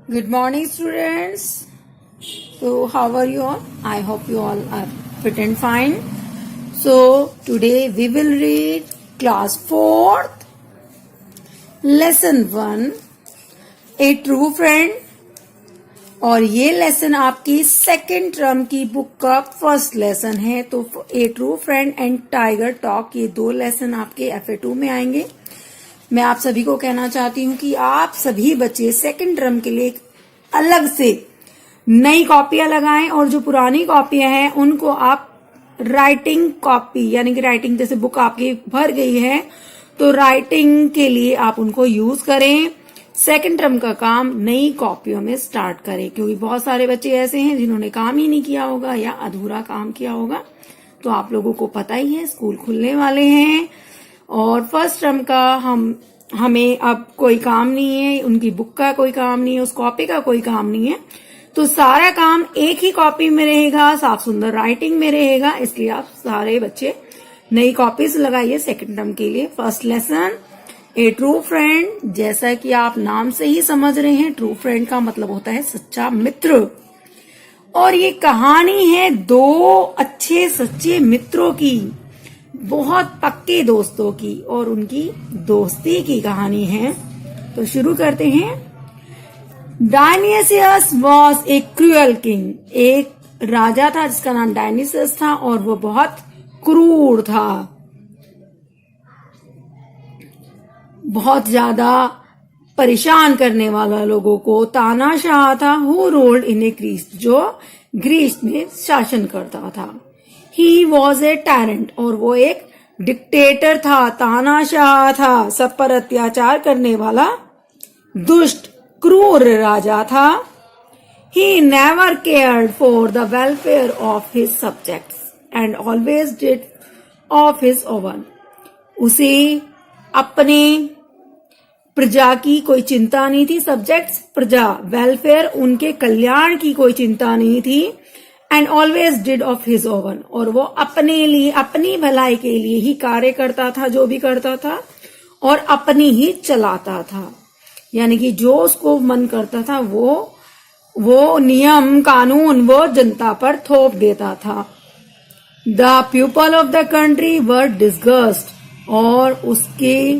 Good morning, students. So, how are you all? I hope you all are fit and fine. So, today we will read class 4th, lesson 1, A True Friend. और ये lesson आपकी second term की book का first lesson है. तो a true friend and tiger talk, ये दो lesson आपके FA2 में आएंगे. मैं आप सभी को कहना चाहती हूँ कि आप सभी बच्चे सेकेंड टर्म के लिए अलग से नई कॉपियां लगाएं और जो पुरानी कॉपियां हैं उनको आप राइटिंग कॉपी, यानी कि राइटिंग जैसे बुक आपकी भर गई है तो राइटिंग के लिए आप उनको यूज करें. सेकेंड टर्म का काम नई कॉपियों में स्टार्ट करें, क्योंकि बहुत सारे बच्चे ऐसे हैं जिन्होंने काम ही नहीं किया होगा या अधूरा काम किया होगा. तो आप लोगों को पता ही है स्कूल खुलने वाले हैं और फर्स्ट टर्म का हमें अब कोई काम नहीं है, उनकी बुक का कोई काम नहीं है, उस कॉपी का कोई काम नहीं है. तो सारा काम एक ही कॉपी में रहेगा, साफ सुंदर राइटिंग में रहेगा. इसलिए आप सारे बच्चे नई कॉपीज लगाइए सेकेंड टर्म के लिए. फर्स्ट लेसन ए ट्रू फ्रेंड, जैसा कि आप नाम से ही समझ रहे हैं, ट्रू फ्रेंड का मतलब होता है सच्चा मित्र. और ये कहानी है दो अच्छे सच्चे मित्रों की, बहुत पक्के दोस्तों की, और उनकी दोस्ती की कहानी है. तो शुरू करते हैं. डायनिसियस वॉज ए क्रूअल किंग, एक राजा था जिसका नाम डायनिसियस था और वो बहुत क्रूर था, बहुत ज्यादा परेशान करने वाला, लोगों को तानाशाह था. Who ruled in a Greece, जो ग्रीस में शासन करता था. ही वॉज ए टायरेंट, और वो एक डिक्टेटर था, तानाशाह था, सब पर अत्याचार करने वाला दुष्ट क्रूर राजा था. He never cared for the welfare of his subjects and always did of his own. उसे अपने प्रजा की कोई चिंता नहीं थी. सब्जेक्ट्स प्रजा, वेलफेयर उनके कल्याण की कोई चिंता नहीं थी. And always did of his oven, और वो अपने लिए, अपनी भलाई के लिए ही कार्य करता था, जो भी करता था, और अपनी ही चलाता था. यानी कि जो उसको मन करता था वो नियम कानून वो जनता पर थोप देता था. The people of the country were disgust, और उसके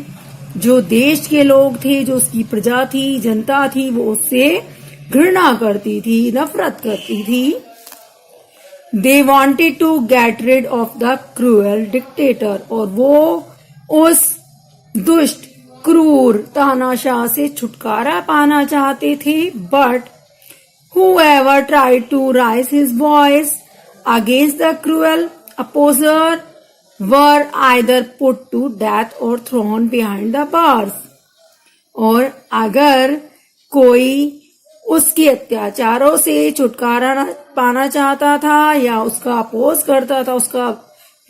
जो देश के लोग थे, जो उसकी प्रजा थी, जनता थी, वो उससे घृणा करती थी, नफरत करती थी. They wanted to get rid of the cruel dictator, और वो उस दुष्ट क्रूर तानाशाह से छुटकारा पाना चाहते थे. But whoever tried to raise his voice against the cruel opposer were either put to death or thrown behind the bars. और अगर कोई उसके अत्याचारों से छुटकारा पाना चाहता था या उसका अपोज करता था, उसका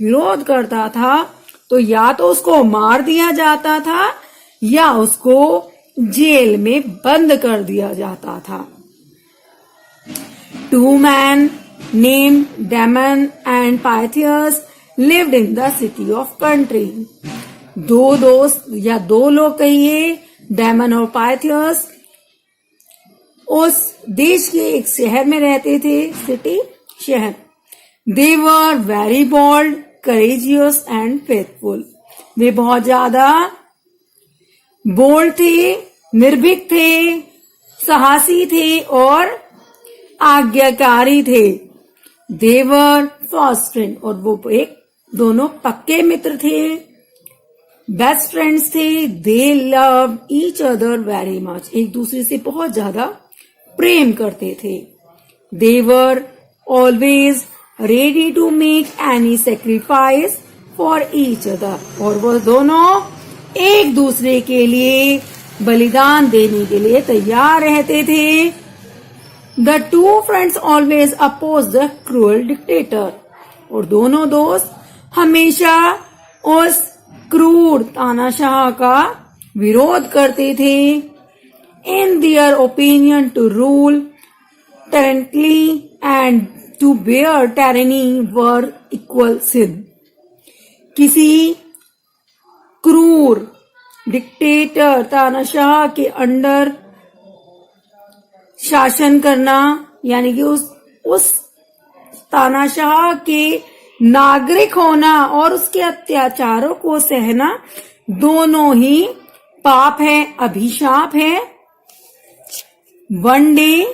विरोध करता था, तो या तो उसको मार दिया जाता था या उसको जेल में बंद कर दिया जाता था. Two men named Damon and Pythias lived in the city of country. दो दोस्त या दो लोग कहिए, डैमन और पाइथियस, उस देश के एक शहर में रहते थे. सिटी, शहर. They were very bold, courageous and faithful. वे बहुत ज्यादा बोल्ड थे, निर्भीक थे, साहसी थे और आज्ञाकारी थे. They were fast friends, और वो एक दोनों पक्के मित्र थे, बेस्ट फ्रेंड्स थे. They loved each other very much, एक दूसरे से बहुत ज्यादा प्रेम करते थे. They were always ready to make any sacrifice for each other, और वो दोनों एक दूसरे के लिए बलिदान देने के लिए तैयार रहते थे. The two friends always opposed the cruel dictator, और दोनों दोस्त हमेशा उस क्रूर तानाशाह का विरोध करते थे. In their opinion, to rule tyrantly and to bear tyranny were equal sin. किसी क्रूर डिक्टेटर तानाशाह के अंडर शासन करना यानी कि उस तानाशाह के नागरिक होना और उसके अत्याचारों को सहना दोनों ही पाप है, अभिशाप है। One day,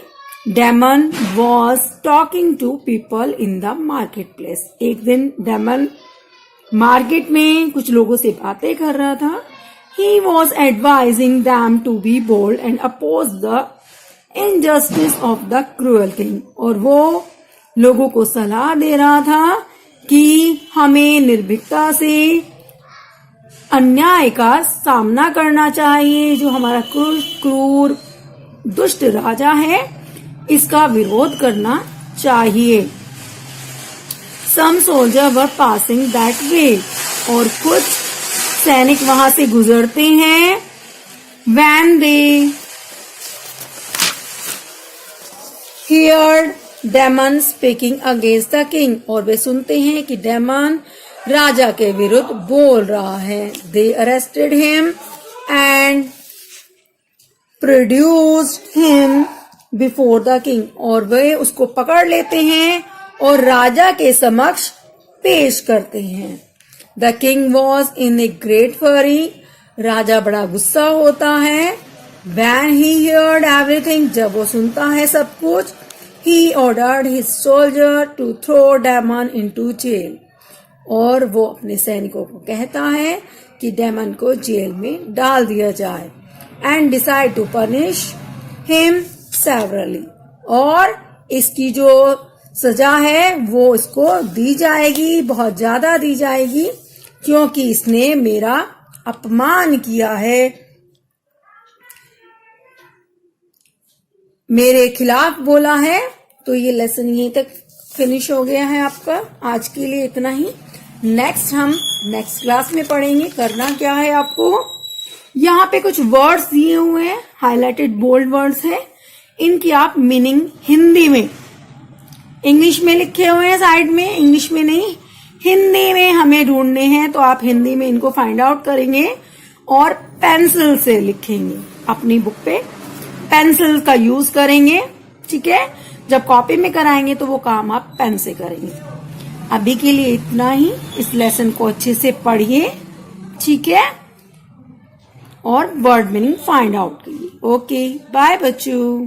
Damon was talking to people in the marketplace. एक दिन डेमन मार्केट में कुछ लोगों से बातें कर रहा था. He was advising them to be bold and oppose the injustice of the cruel king. और वो लोगों को सलाह दे रहा था कि हमें निर्भीकता से अन्याय का सामना करना चाहिए. जो हमारा क्रूर दुष्ट राजा है, इसका विरोध करना चाहिए. Some soldiers were passing that way. और कुछ सैनिक वहां से गुजरते हैं. When they heard Damon speaking against the king. और वे सुनते हैं कि डेमन राजा के विरुद्ध बोल रहा है. They arrested him and produced him before the king. और वे उसको पकड़ लेते हैं और राजा के समक्ष पेश करते हैं. The king was in a great fury. राजा बड़ा गुस्सा होता है. When he heard everything, जब वो सुनता है सब कुछ, he ordered his soldier to throw Damon into jail. और वो अपने सैनिकों को कहता है कि डेमन को जेल में डाल दिया जाए. And decide to punish him severely. और इसकी जो सजा है वो इसको दी जाएगी, बहुत ज्यादा दी जाएगी, क्योंकि इसने मेरा अपमान किया है, मेरे खिलाफ बोला है. तो ये लेसन यहीं तक फिनिश हो गया है आपका. आज के लिए इतना ही. हम नेक्स्ट क्लास में पढ़ेंगे. करना क्या है आपको, यहाँ पे कुछ वर्ड्स दिए हुए हैं, हाईलाइटेड बोल्ड वर्ड्स है. इनकी आप मीनिंग हिंदी में, इंग्लिश में लिखे हुए हैं साइड में, इंग्लिश में नहीं, हिंदी में हमें ढूंढने हैं. तो आप हिंदी में इनको फाइंड आउट करेंगे और पेंसिल से लिखेंगे. अपनी बुक पे पेंसिल का यूज करेंगे. ठीक है. जब कॉपी में कराएंगे तो वो काम आप पेन से करेंगे. अभी के लिए इतना ही. इस लेसन को अच्छे से पढ़िए. ठीक है. और वर्ड मीनिंग फाइंड आउट कीजिए. ओके, बाय बच्चों.